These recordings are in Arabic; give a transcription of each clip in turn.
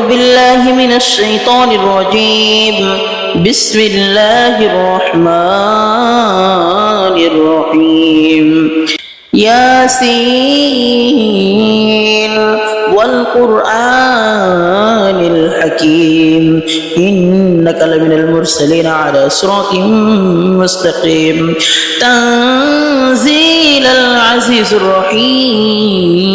بالله من الشيطان الرجيم بسم الله الرحمن الرحيم ياسين والقرآن الحكيم إنك لمن المرسلين على صراط مستقيم تنزيل العزيز الرحيم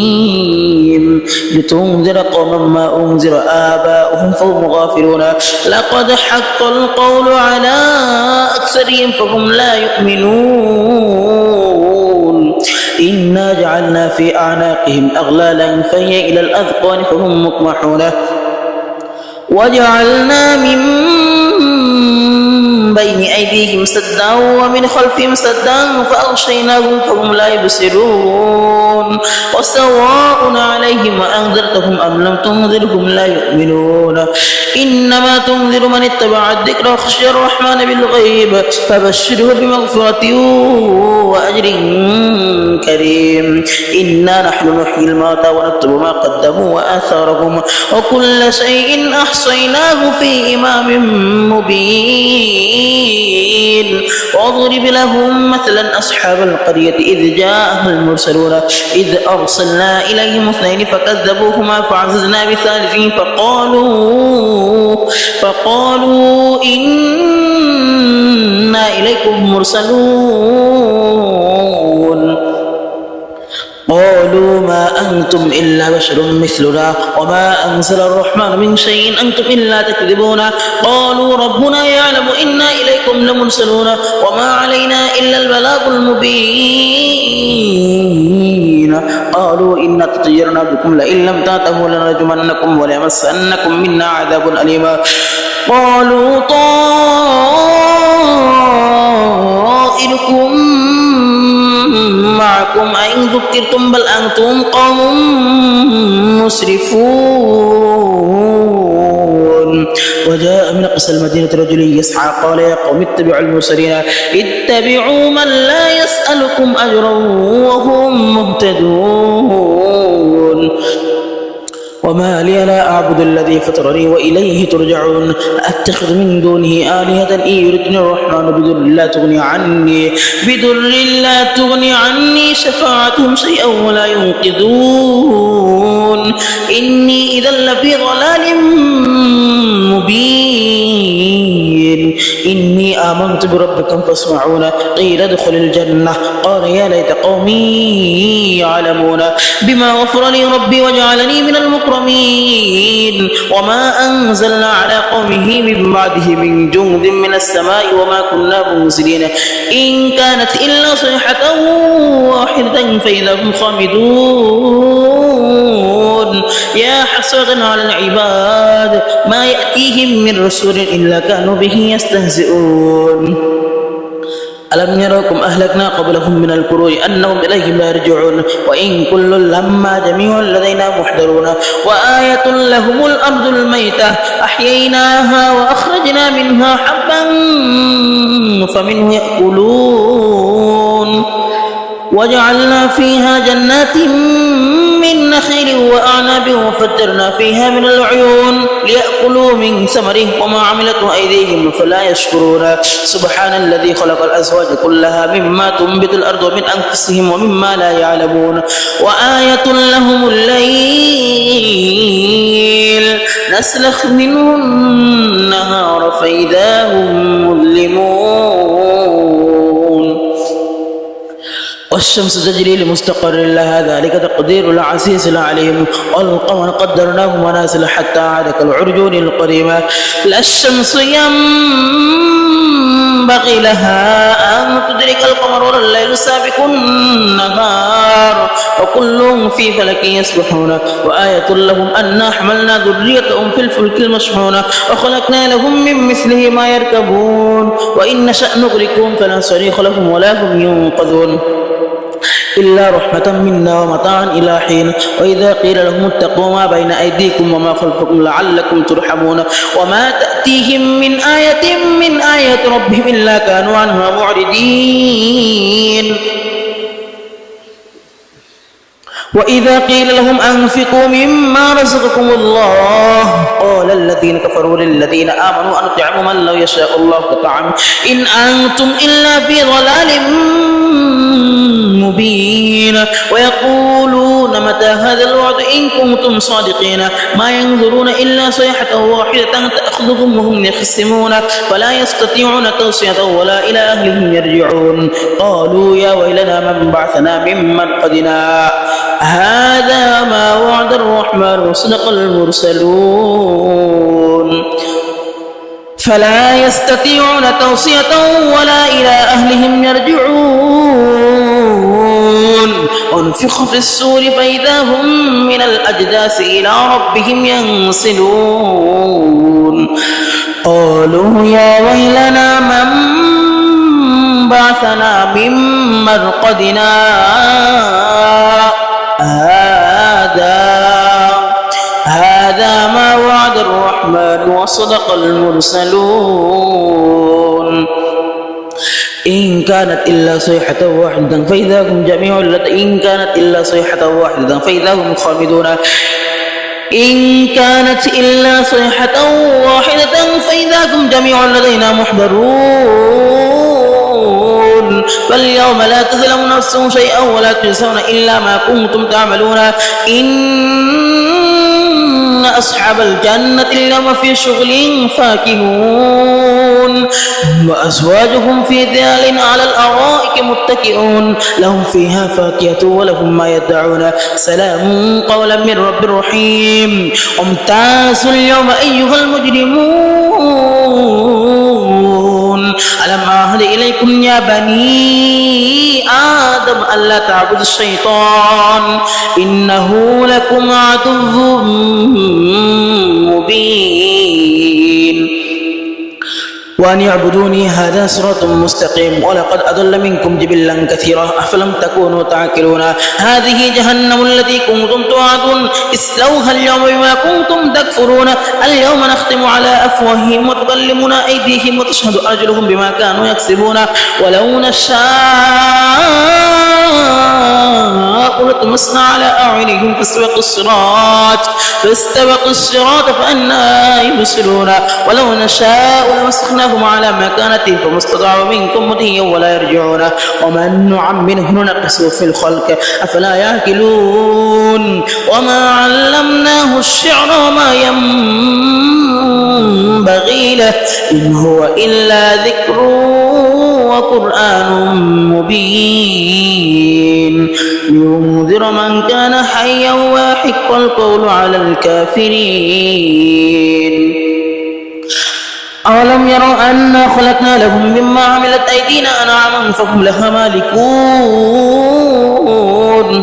لتنذر قوما ما أنذر آباؤهم فهم غافلون لقد حق القول على أكثرهم فهم لا يؤمنون إنا جعلنا في أعناقهم أغلالا فهي إلى الأذقان فهم مقمحون وجعلنا من بين أيديهم سدا ومن خلفهم سدا فأغشيناهم فهم لا يبصرون وسواء عليهم أنذرتهم أم لم تنذرهم لا يؤمنون إنما تنذر من اتبع الذكر وخشي الرحمن بالغيب فبشره بمغفرة وأجر كريم إنا نحن نحيي الموتى ونكتب ما قدموا وآثارهم وكل شيء أحصيناه في إمام مبين واضرب لهم مثلا أصحاب القرية إذ جاءها المرسلون إذ أرسلنا إليهم اثنين فكذبوهما فعززنا بثالث فقالوا إنا إليكم مرسلون قالوا ما أنتم إلا بشر مثلنا وما أنزل الرحمن من شيء أنتم إلا تكذبون قالوا ربنا يعلم إنا إليكم لمرسلون وما علينا إلا البلاغ المبين قالوا إنا تطيرنا بكم لئن لم تنتهوا لنرجمنكم وليمسنكم منا عذاب أليم قالوا طائركم معكم أئن ذكرتم بل أنتم قوم مسرفون وجاء من أقصى المدينة رجل يسعى قال يا قوم اتبعوا المرسلين اتبعوا من لا يسألكم أجرا وهم مهتدون وما لي لا أعبد الذي فطرني وإليه ترجعون أتخذ من دونه آلهة إن يردني الرحمن بضر لا تغني عني شفاعتهم شيئا ولا ينقذون إني إذا لفي ضلال مبين إني آمنت بربكم فاسمعون قيل ادخل الجنة قال يا ليت قومي يعلمون بما غفر لي ربي وجعلني من المكرمين وما أنزلنا على قومه من بعده من جند من السماء وما كنا منزلين إن كانت إلا صيحة واحدة فإذا هم خامدون يا حسرة على العباد ما يأتيهم من رسول إلا كانوا به يستهزئون ألم يروكم أهلكنا قبلهم من القرون أنهم إليهم لا يرجعون وإن كل لما جميع لدينا محضرون وآية لهم الأرض الميتة أحييناها وأخرجنا منها حبا فمنه يأكلون وجعلنا فيها جنات من نخيل وأعناب وفجرنا فيها من العيون ليأكلوا من ثمره وما عملته أيديهم فلا يشكرون سبحان الذي خلق الأزواج كلها مما تنبت الأرض ومن أنفسهم ومما لا يعلمون وآية لهم الليل نسلخ منه النهار فإذا هم مظلمون والشمس تجري لمستقر لها ذلك تقدير العزيز العليم والقمر قدرناه منازل حتى عاد كالعرجون القديم لا الشمس ينبغي لها أن تدرك القمر ولا الليل سابق النهار وكل في فلك يسبحون وآية لهم أنا حملنا ذريتهم في الفلك المشحون وخلقنا لهم من مثله ما يركبون وإن نشأ نغرقهم فلا صريخ لهم ولا هم ينقذون إلا رحمة منا ومتاعا إلى حين وإذا قيل لهم اتقوا ما بين أيديكم وما خلفكم لعلكم ترحمون وما تأتيهم من آية ربهم إلا كانوا عنها معرضين وإذا قيل لهم أنفقوا مما رزقكم الله قال الذين كفروا للذين آمنوا أنطعم من لو يشاء الله لطعم إن أنتم إلا في ضلال مبين ويقولون متى هذا الوعد إن كنتم صادقين ما ينظرون إلا صيحة واحدة تأخذهم وهم يخصمون فلا يستطيعون توصية ولا إلى أهلهم يرجعون قالوا يا ويلنا من بعثنا من مرقدنا هذا ما وعد الرحمن وصدق المرسلون فلا يستطيعون توصية ولا إلى أهلهم يرجعون ونفخ في السور فإذا هم من الأجداث إلى ربهم ينسلون قالوا يا ويلنا من بعثنا من مرقدنا هذا ما وعد الرحمن وصدق المرسلون إن كانت إلا صيحة واحدة فإذا هم جميع إن كانت إلا صيحة واحدة فإذا هم خامدون إن كانت إلا صيحة واحدة فإذا هم جميع لدينا محضرون فاليوم لا تظلم نفس شيئا ولا تجزون إلا ما كنتم تعملون إن أصحاب الجنة اليوم في شغل فاكهون وأزواجهم في ظلال على الأرائك متكئون لهم فيها فاكهة ولهم ما يدعون سلام قولا من رب رحيم وامتازوا اليوم أيها المجرمون ألم أعهد إليكم يا بني آدم ألا تعبدوا الشيطان إنه لكم عدو مبين وأن يعبدوني هذا صراط مستقيم ولقد أضل منكم جبلا كثيرا أفلم تكونوا تعقلون هذه جهنم التي كنتم توعدون اصلوها اليوم بما كنتم تكفرون اليوم نختم على أفواههم وتكلمنا أيديهم وتشهد أرجلهم بما كانوا يكسبون ولو نشاء لطمسنا على أعينهم فاستبقوا الصراط فأنا يبصرون ولو نشاء لمسخناهم على مكانتهم فما استطاعوا منكم مضيا ولا يرجعون ومن نعمره ننقصه في الخلق أفلا يعقلون وما علمناه الشعر وما ينبغي له إن هو إلا ذكر وقرآن مبين لينذر من كان حيا ويحق القول على الكافرين أولم يروا أنا خلقنا لهم مما عملت أيدينا أنعاما فهم لها مالكون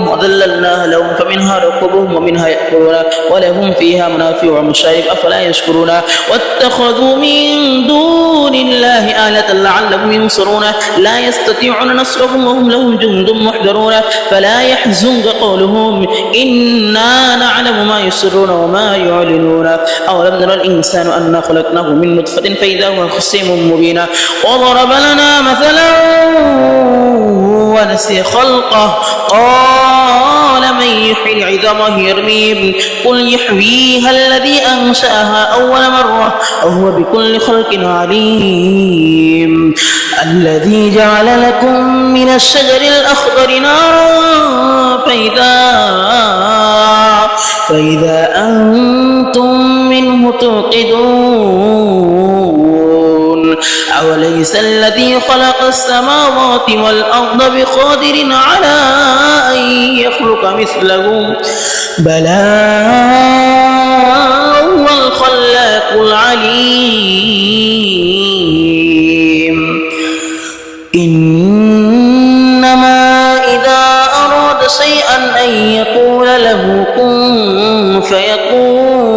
وذللناها لهم فمنها ركوبهم ومنها يأكلون ولهم فيها منافع ومشارب أفلا يشكرون واتخذوا من دون الله آلة لعلهم ينصرون لا يستطيعون نصرهم وهم لهم جند محضرون فلا يحزنك قولهم إنا نعلم ما يسرون وما يعلنون أولم يرى الإنسان أنا خلقناه من نطفة فإذا هو خصيم مبين وضرب لنا مثلا ونسي خلقه قال من يحيي العظام وهي رميم قل يحييها الذي أنشأها أول مرة وهو بكل خلق عليم الذي جعل لكم من الشجر الأخضر نارا فإذا أنتم منه توقدون أوليس الذي خلق السماوات والأرض بقادر على أن يخلق مثلهم بلى هو الخلاق العليم إنما إذا أراد شيئا أن يقول له كن فيكون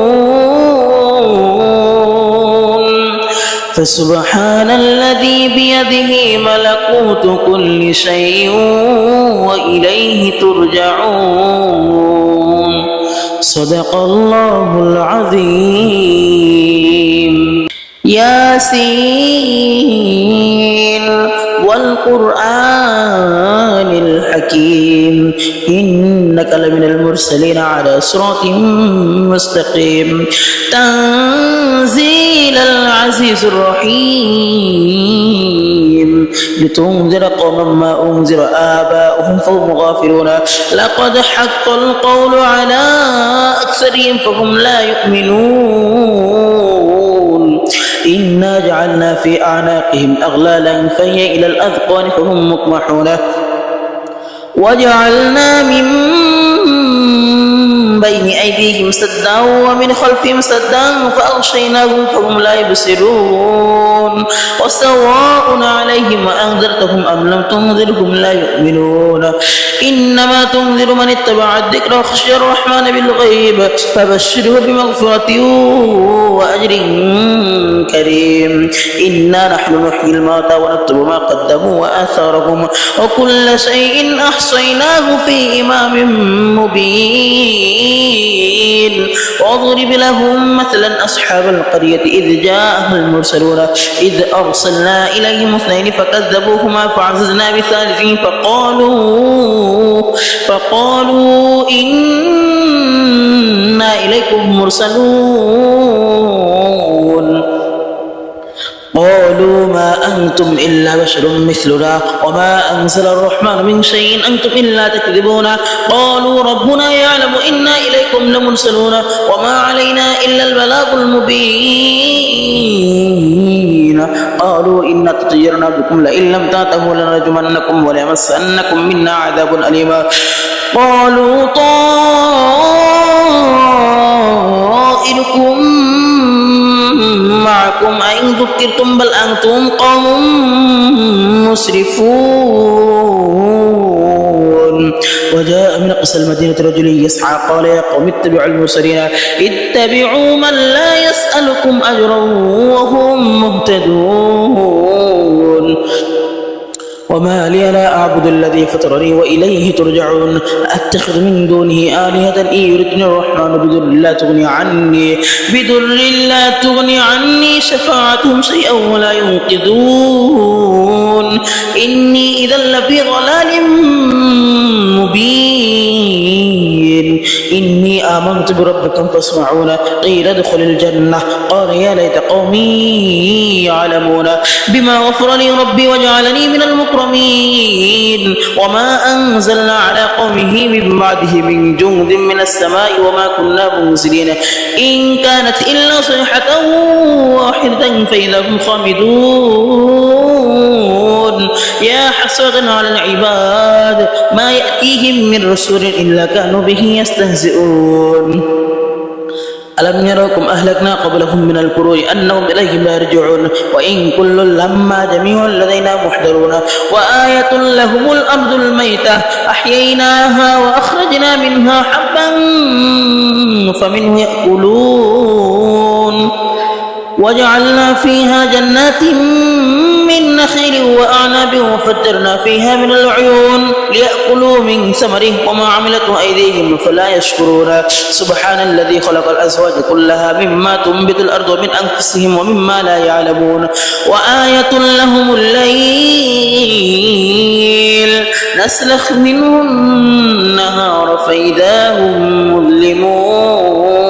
فسبحان الذي بيده ملكوت كل شيء وإليه ترجعون صدق الله العظيم ياسين والقرآن الحكيم إنك لمن المرسلين على صراط مستقيم تنزيل العزيز الرحيم لتنذر قوما ما أنذر آباؤهم فهم غافلون لقد حق القول على أكثرهم فهم لا يؤمنون إنا جعلنا في أعناقهم أغلالا فهي إلى الأذقان فهم مقمحون وجعلنا من بين أيديهم سدا ومن خلفهم سدا فأغشيناهم فهم لا يبصرون وسواء عليهم أنذرتهم أم لم تنذرهم لا يؤمنون إنما تنذر من اتبع الذكر وخشي الرحمن بالغيب فبشره بمغفرة وأجر كريم إنا نحن نحيي الموتى ونكتب ما قدموا وآثارهم وكل شيء أحصيناه في إمام مبين واضرب لهم مثلا أصحاب القرية إذ جاءها المرسلون إذ أرسلنا إليهم اثنين فكذبوهما فعززنا بثالث فقالوا إنا إليكم مرسلون قالوا ما أنتم إلا بشر مثلنا وما أنزل الرحمن من شيء أنتم إلا تكذبون قالوا ربنا يعلم إنا إليكم لمرسلون وما علينا إلا البلاغ المبين قالوا إنا تطيرنا بكم لئن لم تنتهوا لنرجمنكم وليمسنكم منا عذاب أليم قالوا طائركم معكم أئن ذكرتم بل أنتم قوم مسرفون وجاء من أقصى المدينة رجل يسعى قال يا قوم اتبعوا المرسلين اتبعوا من لا يسألكم أجرا وهم مهتدون وما لي لا أعبد الذي فطرني وإليه ترجعون أتخذ من دونه آلهة إن يردني الرحمن بضر لا تغني عني شفاعتهم شيئا ولا ينقذون إني إذا لفي ضلال مبين إني آمنت بربكم فاسمعون قيل ادخل الجنة قال يا ليت قومي يعلمون بما غفر لي ربي وجعلني من المكرمين وما أنزلنا على قومه من بعده من جند من السماء وما كنا منزلين إن كانت إلا صيحة واحدة فإذا هم خامدون يا حسرة على العباد ما يأتيهم من رسول إلا كانوا به يستهزئون ألم يروكم أهلكنا قبلهم من القرون أنهم إليهم لا يرجعون وإن كل لما جميع لدينا محضرون وآية لهم الأرض الميتة أحييناها وأخرجنا منها حبا فمنه يأكلون وجعلنا فيها جنات من نخيل وأعناب وفجرنا فيها من العيون ليأكلوا من ثمره وما عملته أيديهم فلا يشكرون سبحان الذي خلق الأزواج كلها مما تنبت الأرض ومن أنفسهم ومما لا يعلمون وآية لهم الليل نسلخ منه النهار فإذا هم مظلمون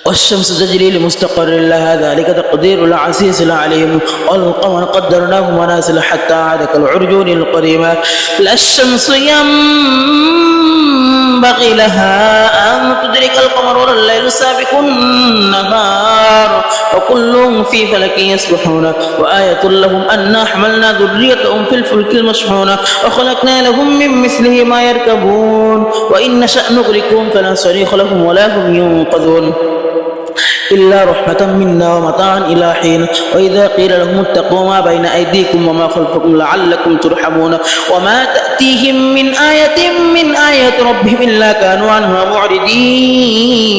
والشمس تجري لمستقر لها ذلك تقدير العزيز العليم والقمر قدرناه منازل حتى عاد كالعرجون القديمة لا الشمس ينبغي لها أن تدرك القمر ولا الليل سابق النهار وكل في فلك يسبحون وآية لهم أنا حملنا ذريتهم في الفلك المشحون وخلقنا لهم من مثله ما يركبون وإن نشأ نغرقهم فلا صريخ لهم ولا هم ينقذون إلا رحمة منا ومتاعا إلى حين وإذا قيل لهم اتقوا ما بين أيديكم وما خلفكم لعلكم ترحمون وما تأتيهم من آية من آيات ربهم إلا كانوا عنها معرضين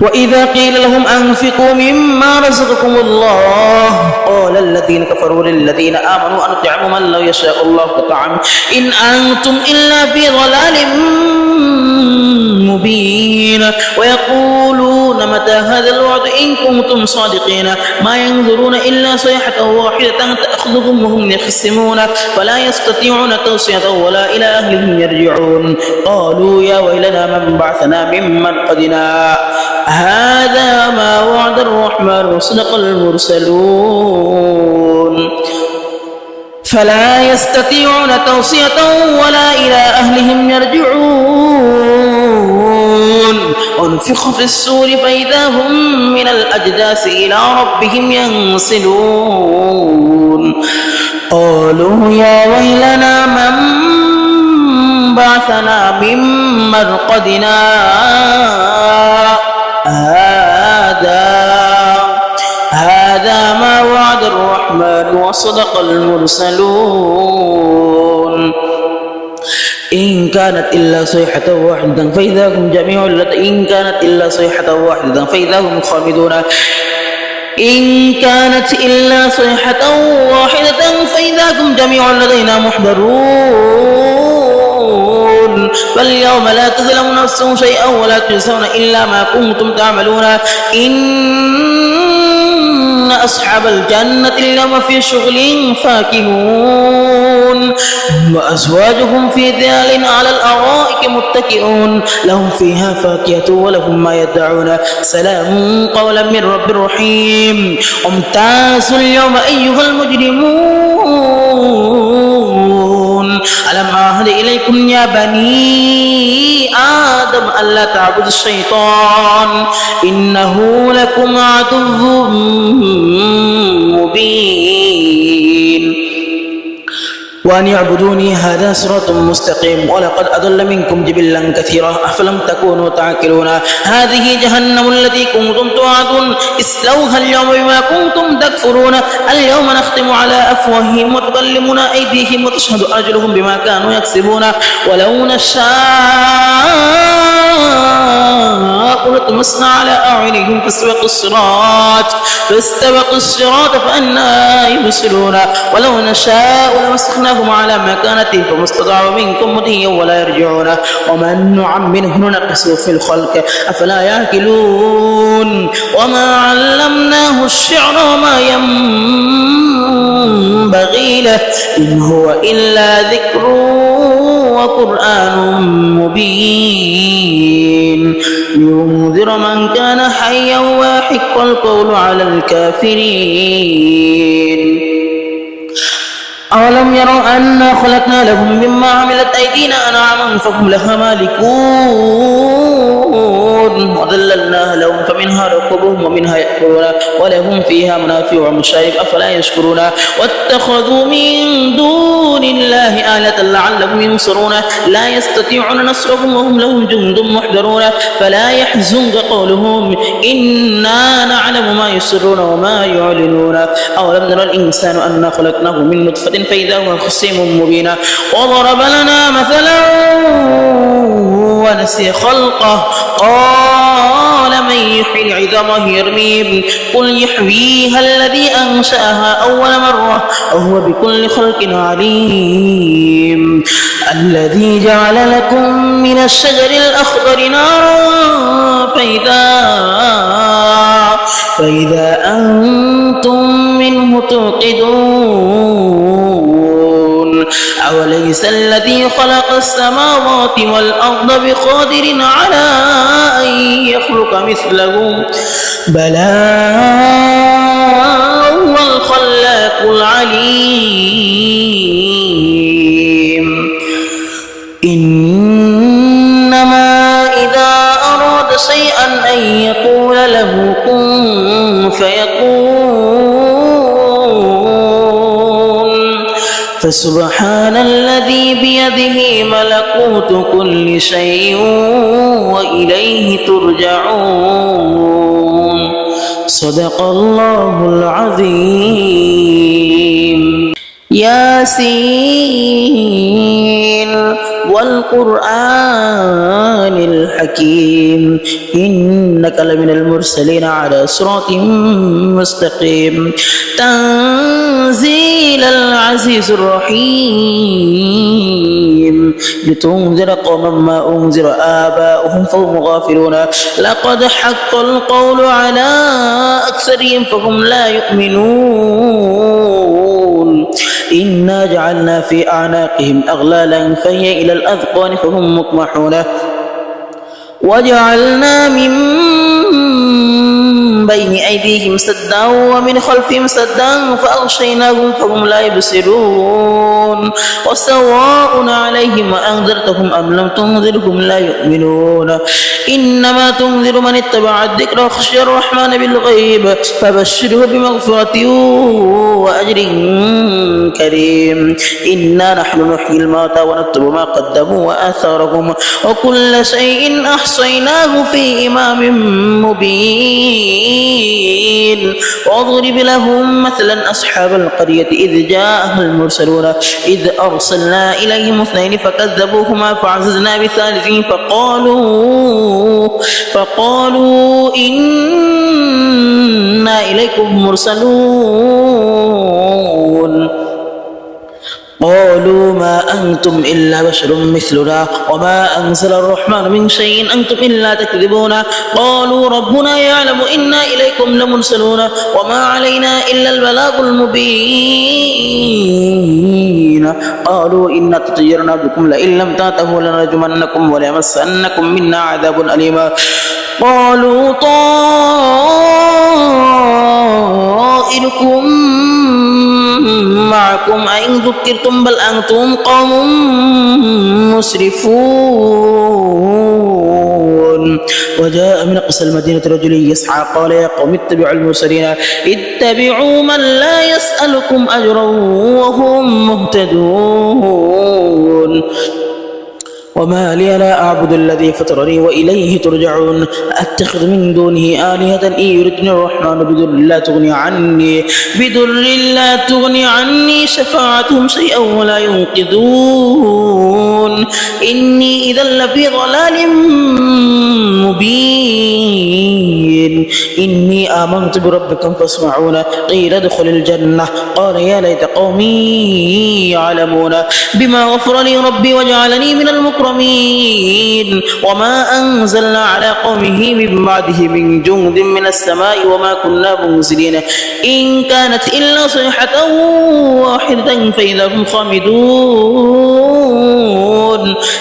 وإذا قيل لهم أنفقوا مما رزقكم الله قال الذين كفروا للذين آمنوا أنطعم من لو يشاء الله طعام إن أنتم إلا في ضلال مبين ويقولون متى هذا الوعد إن كنتم صادقين ما ينظرون إلا صيحة واحدة تأخذهم وهم يخصمون فلا يستطيعون توصية ولا إلى أهلهم يرجعون قالوا يا ويلنا من بعثنا من مرقدنا هذا ما وعد الرحمن وصدق المرسلون فلا يستطيعون توصية ولا إلى أهلهم يرجعون ونفخ في السور فإذا هم من الأجداث إلى ربهم ينسلون قالوا يا ويلنا من بعثنا من مرقدنا هذا ما وعد الرحمن وصدق المرسلون إن كانت إلا صيحة واحدة فإذا هم جميع إن كانت إلا صيحة واحدة فإذا هم خامدون إن كانت إلا صيحة واحدة فإذا هم جميع لدينا محضرون فاليوم لا تظلم نفس شيئا ولا تجزون إلا ما كنتم تعملون إن أصحاب الجنة اليوم في شغل فاكهون وأزواجهم في ظلال على الأرائك متكئون لهم فيها فاكهة ولهم ما يدعون سلام قولا من رب رحيم امتازوا اليوم أيها المجرمون ألم أعهد إليكم يا بني آدم ألا تعبدوا الشيطان إنه لكم عدو مبين وأن يعبدوني هذا صراط مستقيم ولقد أضل منكم جبلا كثيرا أفلم تكونوا تعقلون هذه جهنم التي كنتم توعدون اصلوها اليوم بما كنتم تكفرون اليوم نختم على أفواههم وتكلمنا أيديهم وتشهد أرجلهم بما كانوا يكسبون ولو نشاء لطمسنا على أعينهم فاستبقوا الصراط فأنا يبصرون ولو نشاء لمسخناهم على مكانتهم فما استطاعوا منكم مضيا ولا يرجعون ومن نعمره ننقصه في الخلق أفلا يعقلون وما علمناه الشعر وما ينبغي له إن هو إلا ذكر وقرآن مبين لينذر من كان حيا ويحق القول على الكافرين أولم يروا أنا خلقنا لهم مما عملت أيدينا أنعاما فهم لها مالكون وذللناها لهم فمنها ركوبهم ومنها يأكلون ولهم فيها منافع ومشارب أفلا يشكرون واتخذوا من دون الله آلة لعلهم ينصرون لا يستطيعون نصرهم وهم لهم جند محضرون فلا يحزنك قولهم إنا نعلم ما يسرون وما يعلنون أولم نرى الإنسان أنا خلقناه من نطفة فإذا هو خصيم مبين وضرب لنا مثلا ونسي خلقه قال من يحيي العظام وهي رميم قل يحييها الذي أنشأها أول مرة وهو بكل خلق عليم الذي جعل لكم من الشجر الأخضر نارا فإذا أنتم منه توقدون أوليس الذي خلق السماوات والأرض بقادر على أن يخلق مثلهم بلى هو الخلاق العليم إنما إذا أراد شيئا أن يقول له كن فيكون فسبحان الذي بيده ملكوت كل شيء وإليه ترجعون صدق الله العظيم ياسين والقرآن الحكيم إنك لمن المرسلين على صراط مستقيم تنزيل العزيز الرحيم لتنذر قوما ما أنذر آباؤهم فهم غافلون لقد حق القول على أكثرهم فهم لا يؤمنون إنا جعلنا في أعناقهم أغلالا فهي إلى الأذقان فهم مقمحون وجعلنا من بين أيديهم سدا ومن خلفهم سدا فأغشيناهم فهم لا يبصرون وسواء عليهم أنذرتهم أم لم تنذرهم لا يؤمنون إنما تنذر من اتبع الذكر وخشي الرحمن بالغيب فبشره بمغفرة وأجر كريم إنا نحن نحيي الموتى ونكتب ما قدموا وآثارهم وكل شيء أحصيناه في إمام مبين واضرب لهم مثلا أصحاب القرية إذ جاءها المرسلون إذ أرسلنا إليهم اثنين فكذبوهما فعززنا بثالث فقالوا إنا إليكم مرسلون قالوا ما أنتم إلا بشر مثلنا وما أنزل الرحمن من شيء أنتم إلا تكذبون قالوا ربنا يعلم إنا إليكم لمرسلون وما علينا إلا البلاغ المبين قالوا إنا تطيرنا بكم لئن لم تنتهوا لنرجمنكم وليمسنكم منا عذاب أليم قالوا طائركم معكم أئن ذكرتم بل أنتم قوم مسرفون وجاء من أقصى المدينة رجل يسعى قال يا قوم اتبعوا المرسلين اتبعوا من لا يسألكم أجرا وهم مهتدون وما لي لا أعبد الذي فطرني وإليه ترجعون أتخذ من دونه آلهة إن يردني الرحمن بضر لا تغني عني شفاعتهم شيئا ولا ينقذون إني إذا لفي ضلال مبين إني آمنت بربكم فاسمعون قيل ادخل الجنة قال يا ليت قومي يعلمون بما غفر لي ربي وجعلني من المكرمين وما أنزلنا على قومه من بعده من جند من السماء وما كنا منزلين إن كانت إلا صيحة واحدة فإذا هم خامدون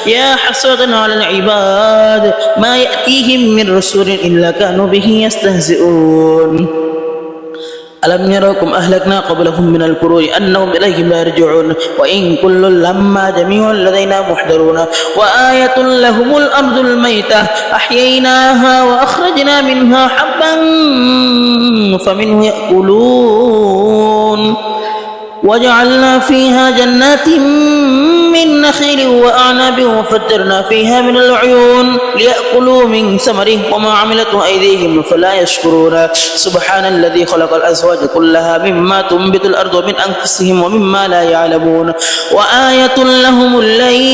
يا حسرة على العباد ما يأتيهم من رسول إلا كانوا به يستهزئون ألم يروكم أهلكنا قبلهم من القرون أنهم إليهم لا يرجعون وإن كل لما جميع لدينا محضرون وآية لهم الأرض الميتة أحييناها وأخرجنا منها حبا فمنه يأكلون وجعلنا فيها جنات من نخيل وأعناب وفجرنا فيها من العيون ليأكلوا من ثمره وما عملته أيديهم فلا يشكرون سبحان الذي خلق الأزواج كلها مما تنبت الأرض ومن أنفسهم ومما لا يعلمون وآية لهم الليل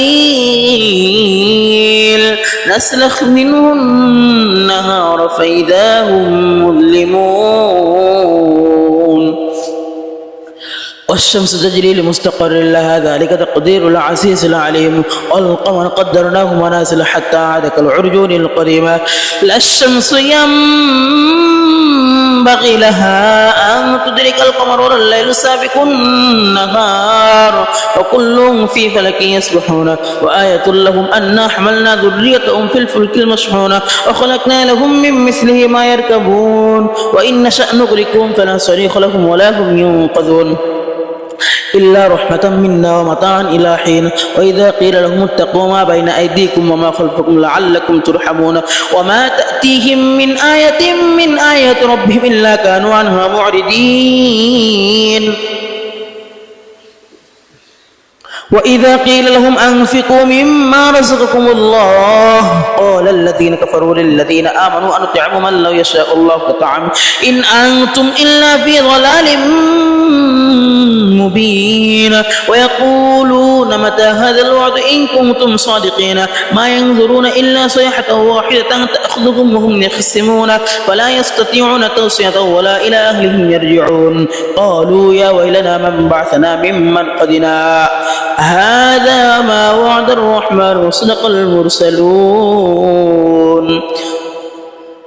نسلخ منه النهار فإذا هم مظلمون والشمس تجري لمستقر لها ذلك تقدير العزيز العليم والقمر قدرناه منازل حتى عاد كالعرجون القديمة لا الشمس ينبغي لها أن تدرك القمر ولا الليل سابق النهار وكل في فلك يسبحون وآية لهم أنا حملنا ذريتهم في الفلك المشحون وخلقنا لهم من مثله ما يركبون وإن نشأ نغرقهم فلا صريخ لهم ولا هم ينقذون إلا رحمة منا ومتاعا إلى حين وإذا قيل لهم اتقوا ما بين أيديكم وما خلفكم لعلكم ترحمون وما تأتيهم من آية ربهم إلا كانوا عنها معرضين وإذا قيل لهم أنفقوا مما رزقكم الله قال الذين كفروا للذين آمنوا أنطعم من لو يشاء الله لطعم إن أنتم إلا في ضلال مبين ويقولون متى هذا الوعد إن كنتم صادقين ما ينظرون إلا صيحة واحدة تأخذهم وهم يخصمون فلا يستطيعون توصية ولا إلى أهلهم يرجعون قالوا يا ويلنا من بعثنا من مرقدنا هذا ما وعد الرحمن وصدق المرسلون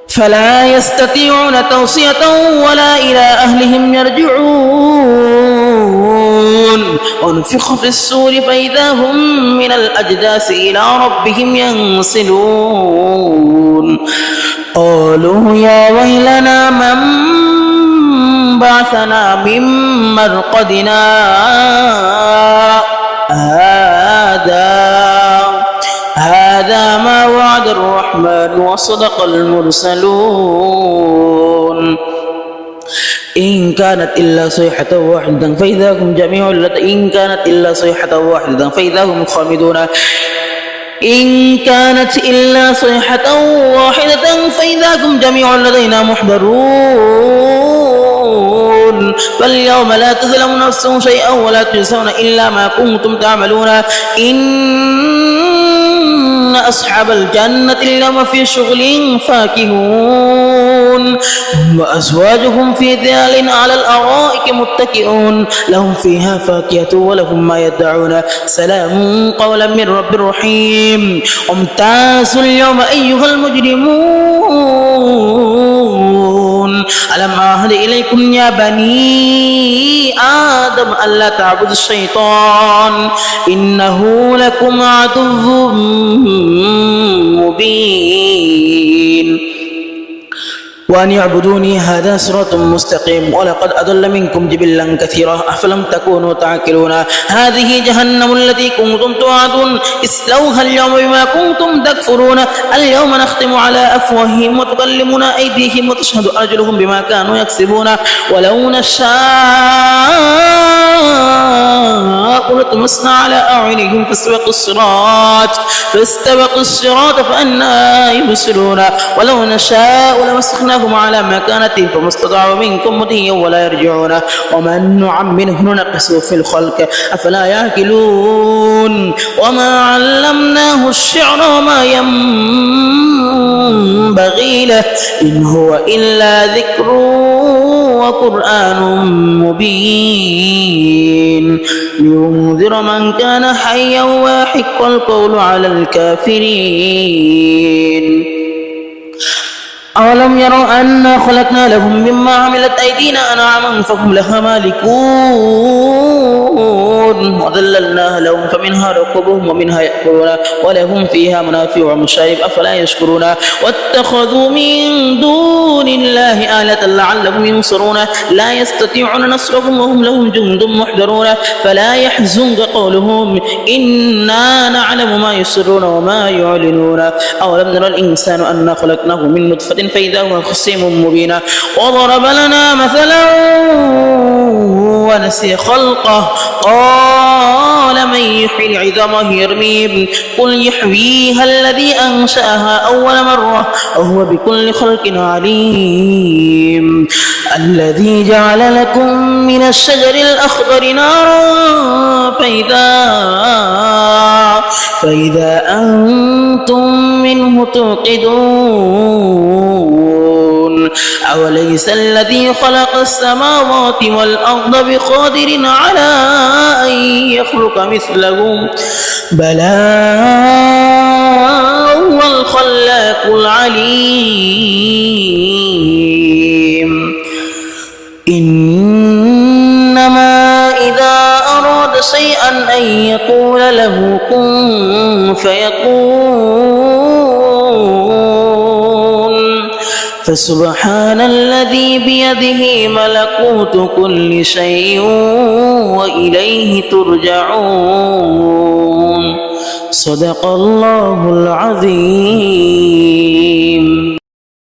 فلا يستطيعون توصية ولا إلى أهلهم يرجعون ونفخ في السور فإذا هم من الأجداث إلى ربهم ينسلون قالوا يا ويلنا من بعثنا من مرقدنا هذا ما وعد الرحمن وصدق المرسلون إن كانت إلا صيحة واحدة فإذا هم جميع إن كانت إلا صيحة واحدة فإذا هم خامدون إن كانت إلا صيحة واحدة فإذا هم جميع لدينا محضرون فاليوم لا تظلم نفس شيئا ولا تجزون إلا ما كنتم تعملون إن أصحاب الجنة اليوم في شغل فاكهون وأزواجهم في ظلال على الأرائك متكئون لهم فيها فاكهة ولهم ما يدعون سلام قولا من رب رحيم وامتازوا اليوم أيها المجرمون ألم أعهد إليكم يا بني آدم ألا تعبدوا الشيطان إنه لكم عدو مبين وأن يعبدوني هذا صراط مستقيم ولقد أضل منكم جبلا كثيرا أفلم تكونوا تعقلون هذه جهنم التي كنتم توعدون اصلوها اليوم بما كنتم تكفرون اليوم نختم على أفواههم وتكلمنا أيديهم وتشهد أرجلهم بما كانوا يكسبون ولو نشاء لطمسنا على أعينهم فاستبقوا الصراط فأنى يبصرون ولو نشاء لمسخناهم على مكانتهم فما استطاعوا منكم مضيا ولا يرجعون ومن نعمره ننقصه في الخلق أفلا يعقلون وما علمناه الشعر وما ينبغي له إن هو إلا ذكر وقرآن مبين لينذر من كان حيا ويحق القول على الكافرين أولم يروا أنا خلقنا لهم مما عملت أيدينا أنعاما فهم لها مالكون وذللناها لهم فمنها ركوبهم ومنها يأكلون ولهم فيها منافع ومشارب أفلا يشكرون واتخذوا من دون الله آلة لعلهم ينصرون لا يستطيعون نصرهم وهم لهم جند محضرون فلا يحزنك قولهم إنا نعلم ما يسرون وما يعلنون أولم يرى الإنسان أنا خلقناه من نطفة فإذا هو خصيم مبين وضرب لنا مثلا ونسي خلقه قال من يحيي العظام وهي رميم قل يحييها الذي أنشأها أول مرة وهو بكل خلق عليم الذي جعل لكم من الشجر الأخضر نارا فإذا أنتم منه توقدون أوليس الذي خلق السماوات والأرض بقادر على أن يخلق مثلهم بلى هو الخلاق العليم إنما إذا أراد شيئا أن يقول له كن فيكون فسبحان الذي بيده ملكوت كل شيء وإليه ترجعون صدق الله العظيم.